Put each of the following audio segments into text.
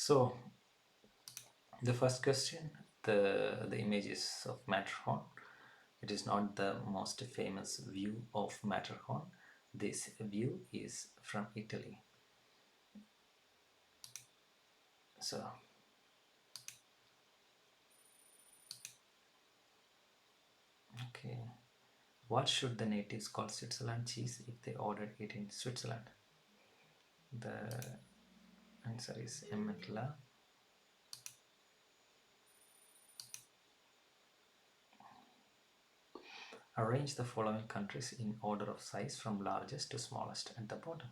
So the first question, the images of Matterhorn. It is not the most famous view of Matterhorn. This view is from Italy. So, okay. What should the natives call Switzerland cheese if they ordered it in Switzerland? The answer is Emmetla. Arrange the following countries in order of size from largest to smallest at the bottom.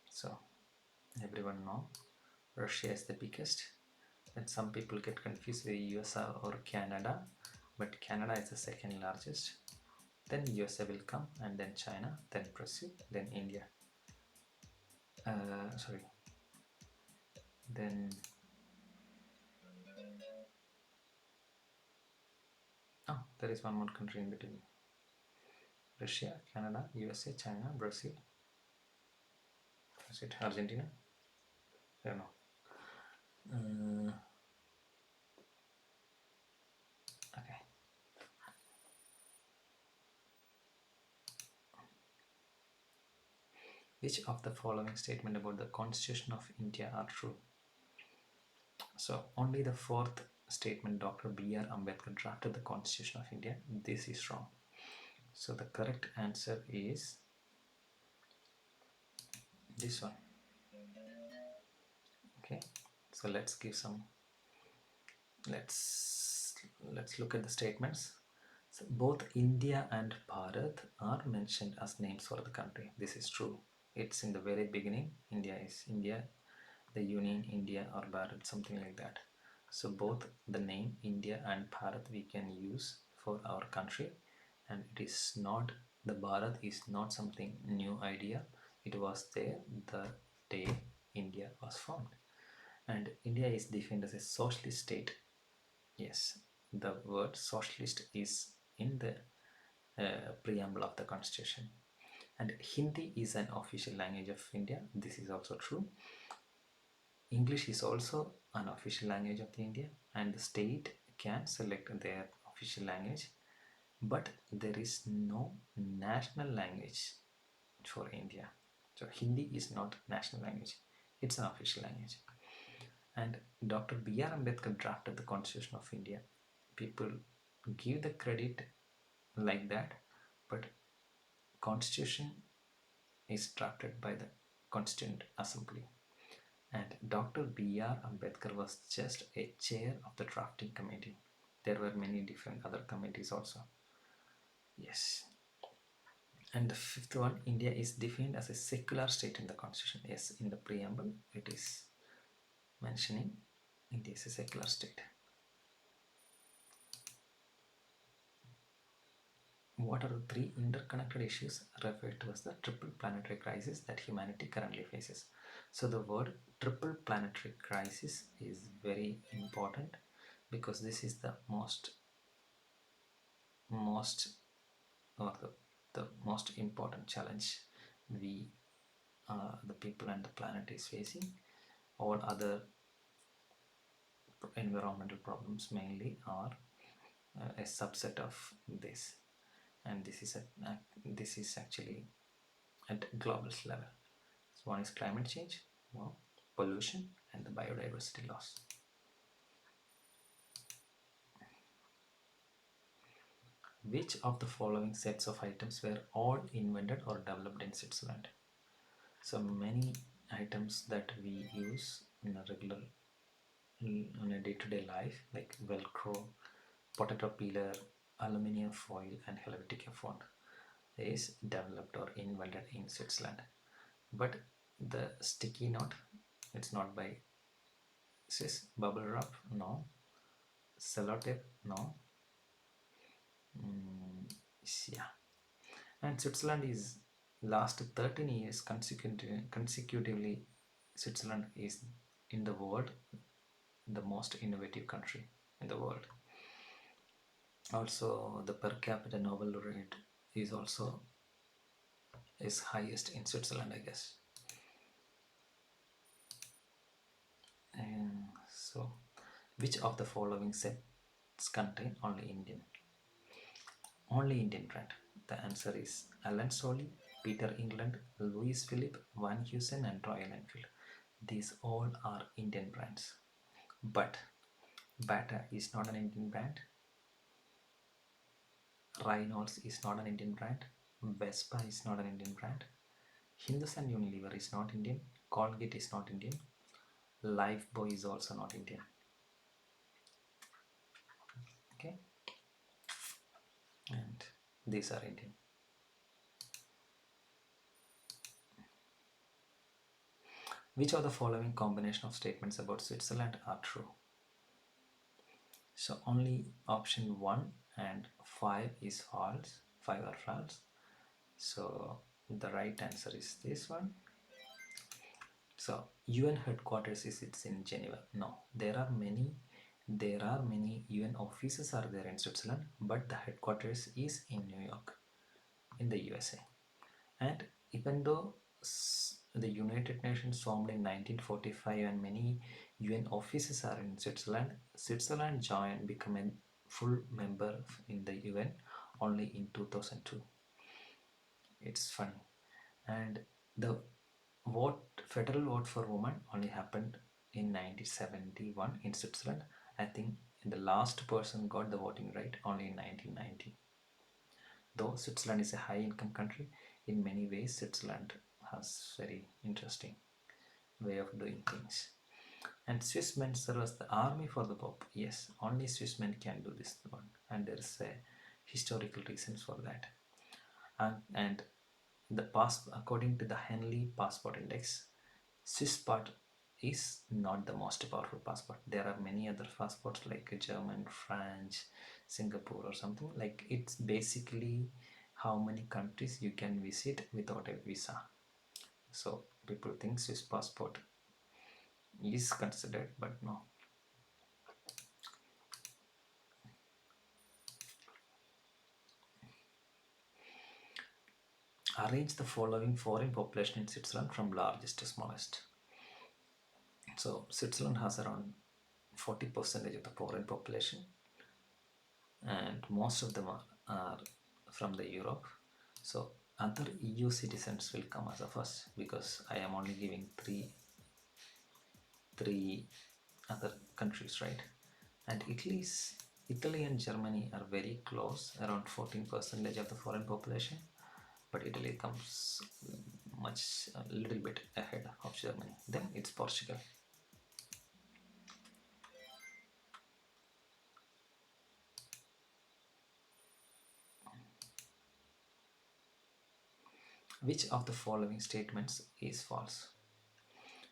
So, everyone know Russia is the biggest, and some people get confused with USA or Canada, but Canada is the second largest. Then USA will come, and then China, then Brazil, then India. Sorry. Then there is one more country in between. Russia, Canada, USA, China, Brazil. Is it Argentina? I don't know. Okay. Which of the following statement about the Constitution of India are true? So only the fourth statement, Dr. B.R. Ambedkar drafted the Constitution of India. This is wrong. So the correct answer is this one. Okay. So let's look at the statements. So both India and Bharat are mentioned as names for the country. This is true. It's in the very beginning. India is India, the Union India or Bharat, something like that. So both the name India and Bharat we can use for our country, and it is not, the Bharat is not something new idea. It was there the day India was formed, and India is defined as a socialist state. Yes, the word socialist is in the preamble of the constitution. And Hindi is an official language of India. This is also true. English is also an official language of the India, and the state can select their official language, but there is no national language for India. So Hindi is not national language, it's an official language. And Dr. B.R. Ambedkar drafted the Constitution of India. People give the credit like that, but Constitution is drafted by the Constituent Assembly, and Dr. B.R. Ambedkar was just a chair of the drafting committee. There were many different other committees also. Yes. And the fifth one, India is defined as a secular state in the constitution. Yes, in the preamble it is mentioning India is a secular state. What are the three interconnected issues referred to as the triple planetary crisis that humanity currently faces? So the word triple planetary crisis is very important because this is the most or the most important challenge we the people and the planet is facing. All other environmental problems mainly are a subset of this, and this is actually at global level. So one is climate change, well, pollution, and the biodiversity loss. Which of the following sets of items were all invented or developed in Switzerland? So many items that we use in a regular in a day-to-day life, like Velcro, potato peeler, aluminium foil, and Helvetica font, is developed or invented in Switzerland. But the sticky note, it's not by Swiss. Bubble wrap, no. Sellotape, no. Yeah. And Switzerland is last 13 years consecutively, Switzerland is in the world the most innovative country in the world. Also, the per capita Nobel rate is also is highest in Switzerland, I guess. So, which of the following sets contain only Indian brand? The answer is Alan Solly, Peter England, Louis Philippe, Van Heusen, and Royal Enfield. These all are Indian brands. But Bata is not an Indian brand. Reynolds is not an Indian brand. Vespa is not an Indian brand. Hindustan Unilever is not Indian. Colgate is not Indian. Lifebuoy is also not Indian. Okay, and these are Indian. Which of the following combination of statements about Switzerland are true? So only option 1 and 5 is false. 5 are false. So the right answer is this one. So UN headquarters is it's in Geneva. No, there are many UN offices are there in Switzerland, but the headquarters is in New York, in the USA. And even though the United Nations formed in 1945 and many UN offices are in Switzerland, Switzerland joined, become a full member in the UN only in 2002. It's funny. And the federal vote for women only happened in 1971 in Switzerland. I think the last person got the voting right only in 1990. Though Switzerland is a high income country, in many ways Switzerland has very interesting way of doing things. And Swiss men serve as the army for the Pope. Yes, only Swiss men can do this one, and there is a historical reasons for that. And the pass according to the Henley Passport Index, Swiss part is not the most powerful passport. There are many other passports like German, French, Singapore, or something like. It's basically how many countries you can visit without a visa. So people think Swiss passport is considered, but no. Arrange the following foreign population in Switzerland from largest to smallest. So Switzerland has around 40% of the foreign population, and most of them are from the Europe. So other EU citizens will come as a first, because I am only giving three other countries, right? And Italy and Germany are very close, around 14% of the foreign population, but Italy comes much a little bit ahead of Germany. Then it's Portugal. Which of the following statements is false?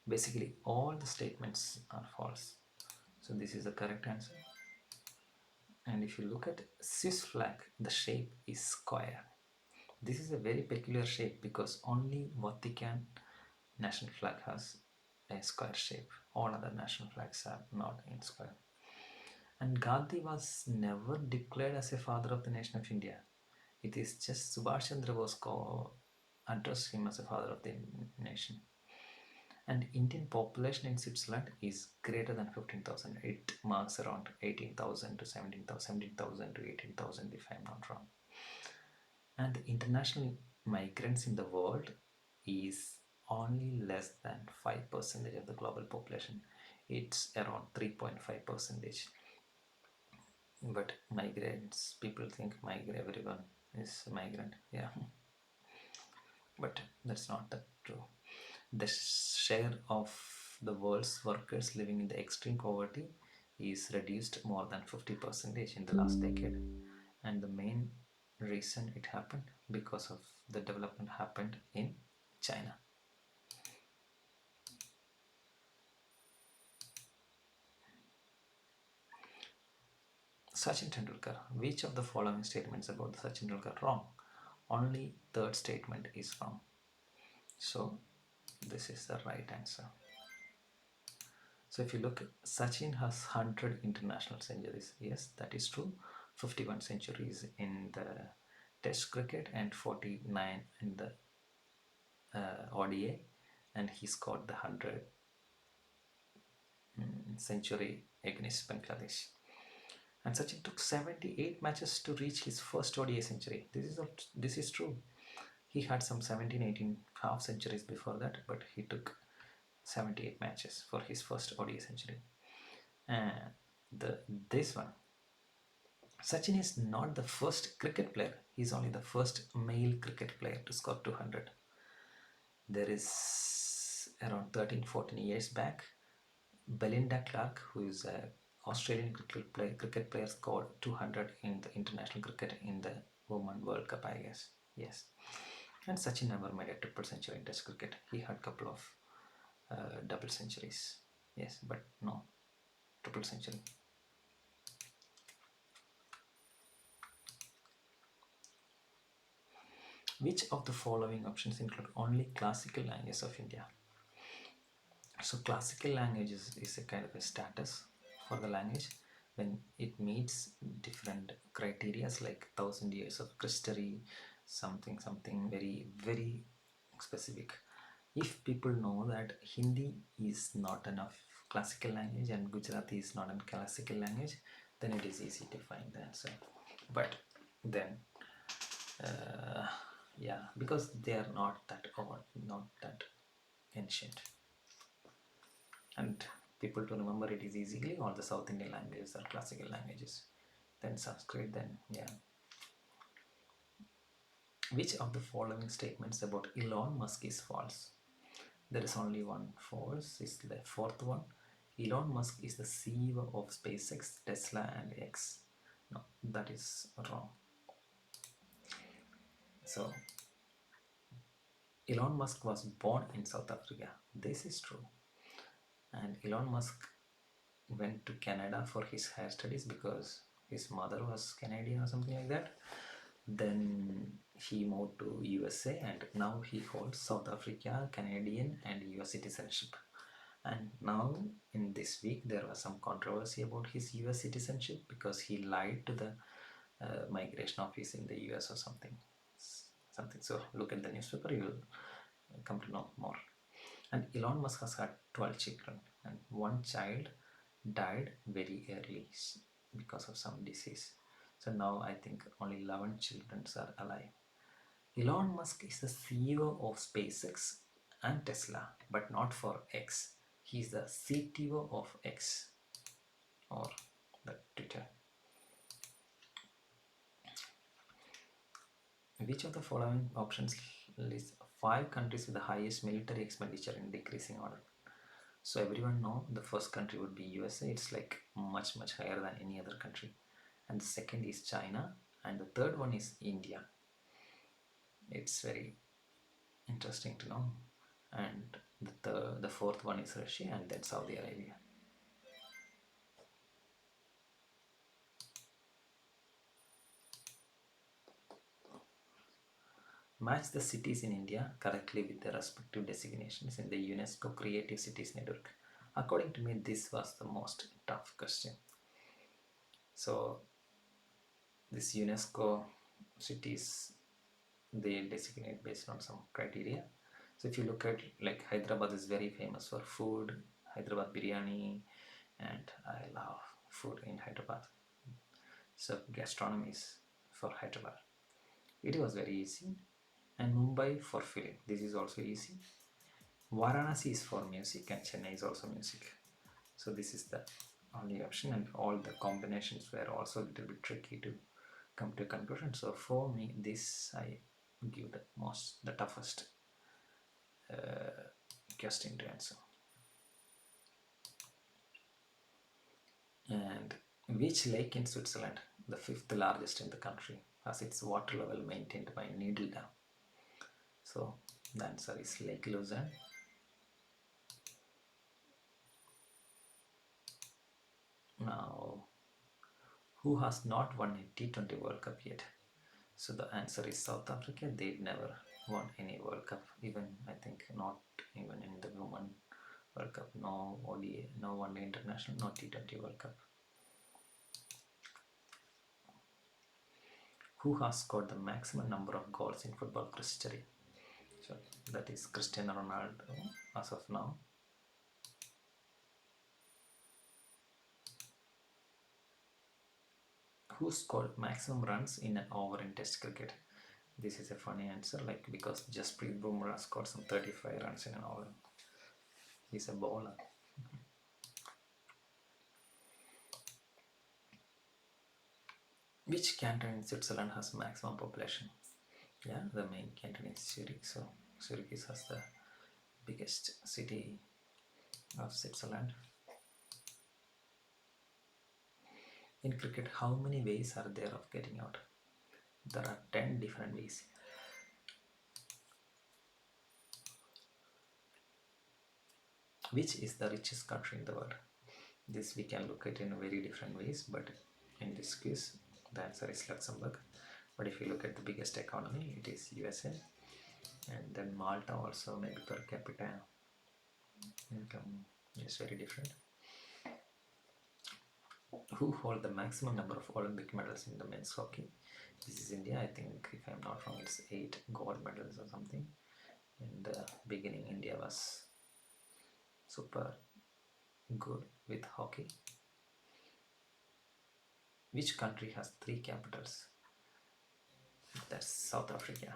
Basically, all the statements are false. So this is the correct answer. And if you look at Swiss flag, the shape is square. This is a very peculiar shape because only Vatican national flag has a square shape. All other national flags are not in square. And Gandhi was never declared as a father of the nation of India. It is just Subhash Chandra Bose addressed him as a father of the nation. And Indian population in Switzerland is greater than 15,000. It marks around 18,000 to 17,000 to 18,000 if I'm not wrong. And the international migrants in the world is only less than 5% of the global population. It's around 3.5%. But migrants, people think everyone is a migrant. Yeah, but that's not that true. The share of the world's workers living in the extreme poverty is reduced more than 50% in the last decade. And the main reason it happened because of the development happened in China. Sachin Tendulkar. Which of the following statements about the Sachin Tendulkar wrong? Only third statement is wrong. So this is the right answer. So if you look, Sachin has 100 international centuries. Yes, that is true. 51 centuries in the Test cricket and 49 in the ODI, and he scored the 100 century against Bangladesh. And Sachin took 78 matches to reach his first ODI century. This is true. He had some 17, 18 half centuries before that, but he took 78 matches for his first ODI century. And the this one, Sachin is not the first cricket player. He's only the first male cricket player to score 200. There is around 13, 14 years back, Belinda Clark, who is a Australian cricket player, scored 200 in the international cricket in the Women World Cup, I guess. Yes. And Sachin never made a triple century in Test cricket. He had a couple of double centuries. Yes, but no triple century. Which of the following options include only classical languages of India? So classical language is a kind of a status for the language when it meets different criterias like 1,000 years of history, something very very specific. If people know that Hindi is not enough classical language and Gujarati is not a classical language, then it is easy to find the answer. But then, uh, yeah, because they are not that old, not that ancient, and people to remember it is easily. All the South Indian languages are classical languages. Then Sanskrit, then yeah. Which of the following statements about Elon Musk is false? There is only one false. It's the fourth one. Elon Musk is the CEO of SpaceX, Tesla, and X. No, that is wrong. So, Elon Musk was born in South Africa. This is true. And Elon Musk went to Canada for his higher studies because his mother was Canadian or something like that. Then he moved to USA and now he holds South Africa, Canadian, and US citizenship. And now in this week there was some controversy about his US citizenship because he lied to the migration office in the US or something. So look at the newspaper, you will come to know more. And Elon Musk has had 12 children, and one child died very early because of some disease. So now I think only 11 children are alive. Elon Musk is the CEO of SpaceX and Tesla, but not for X. He is the CTO of X, or the Twitter. Which of the following options lists 5 countries with the highest military expenditure in decreasing order? So everyone know the first country would be USA. It's like much higher than any other country. And the second is China. And the third one is India. It's very interesting to know. And the fourth one is Russia and then Saudi Arabia. Match the cities in India correctly with their respective designations in the UNESCO Creative Cities Network. According to me, this was the most tough question. So this UNESCO cities, they designate based on some criteria. So if you look at, like, Hyderabad is very famous for food, Hyderabad biryani, and I love food in Hyderabad. So gastronomy is for Hyderabad. It was very easy. And Mumbai for film. This is also easy. Varanasi is for music and Chennai is also music. So this is the only option, and all the combinations were also a little bit tricky to come to a conclusion. So for me, this I give the toughest question to answer. And which lake in Switzerland, the fifth largest in the country, has its water level maintained by Needle Dam? So the answer is Lake Lucerne. Now, who has not won a T20 World Cup yet? So the answer is South Africa. They never won any World Cup, even I think not even in the Women World Cup. No ODI, no One Day International, no T20 World Cup. Who has scored the maximum number of goals in football history? So that is Cristiano Ronaldo as of now. Who scored maximum runs in an over in Test cricket? This is a funny answer, like because Jasprit Bumrah scored some 35 runs in an over. He's a bowler. Which canton in Switzerland has maximum population? Yeah, the main canton is Zurich. So Zurich has the biggest city of Switzerland. In cricket, how many ways are there of getting out? There are 10 different ways. Which is the richest country in the world? This we can look at in very different ways, but in this quiz, the answer is Luxembourg. But if you look at the biggest economy, it is USA, and then Malta also maybe per capita income is very different. Who hold the maximum number of Olympic medals in the men's hockey? This is India. I think if I'm not wrong, it's 8 gold medals or something. In the beginning, India was super good with hockey. Which country has 3 capitals? That's South Africa.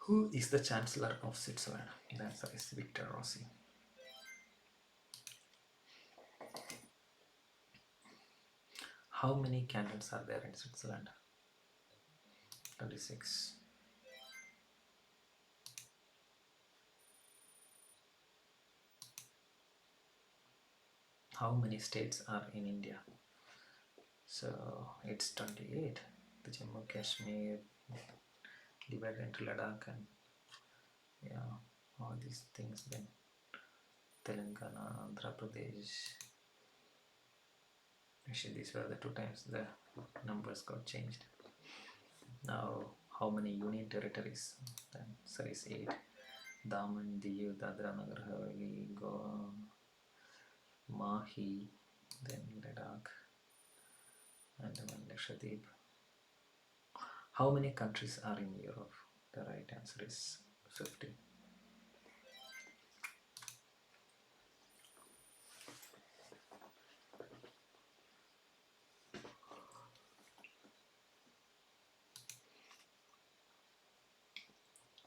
Who is the Chancellor of Switzerland? The answer is Victor Rossi. How many cantons are there in Switzerland? 26. How many states are in India? So it's 28. The Jammu Kashmir divided into Ladakh and yeah, all these things. Then Telangana, Andhra Pradesh. Actually, these were the 2 times the numbers got changed. Now, how many union territories? The answer is 8. Daman, Diu, Dadra, Nagar Haveli, Goa, Mahi, then Ladakh, Andaman, Lakshadweep. How many countries are in Europe? The right answer is 50.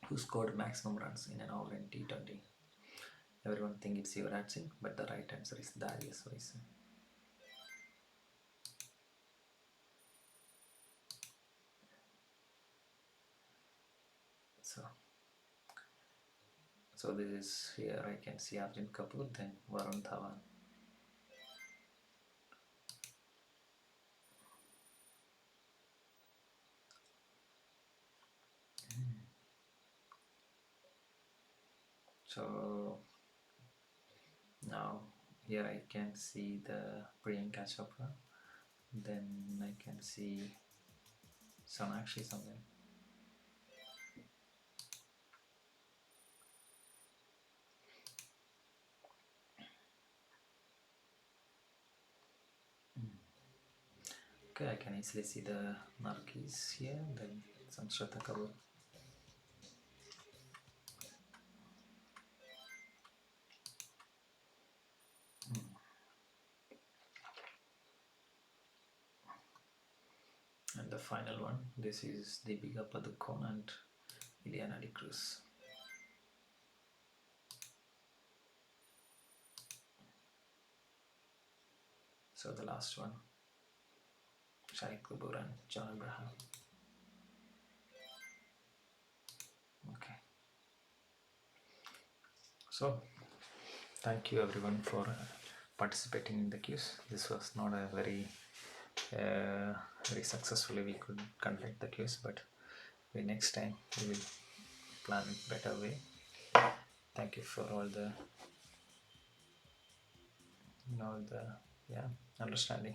Who scored maximum runs in an over in T20? Everyone think it's Yuvraj Singh, but the right answer is Darius Weiss. So this is here I can see Arjun Kapoor, then Varun Dhawan. So now here I can see the Priyanka Chopra, then I can see Sonakshi somewhere. Okay, I can easily see the Nargis here, then some Shraddha Kapoor. And the final one, this is Deepika Padukone and Ileana de Cruz. So the last one, Shahid Kapoor and John Abraham. Okay. So thank you everyone for participating in the quiz. This was not a very successfully we could conduct the quiz, but next time we will plan it better way. Thank you for all the understanding.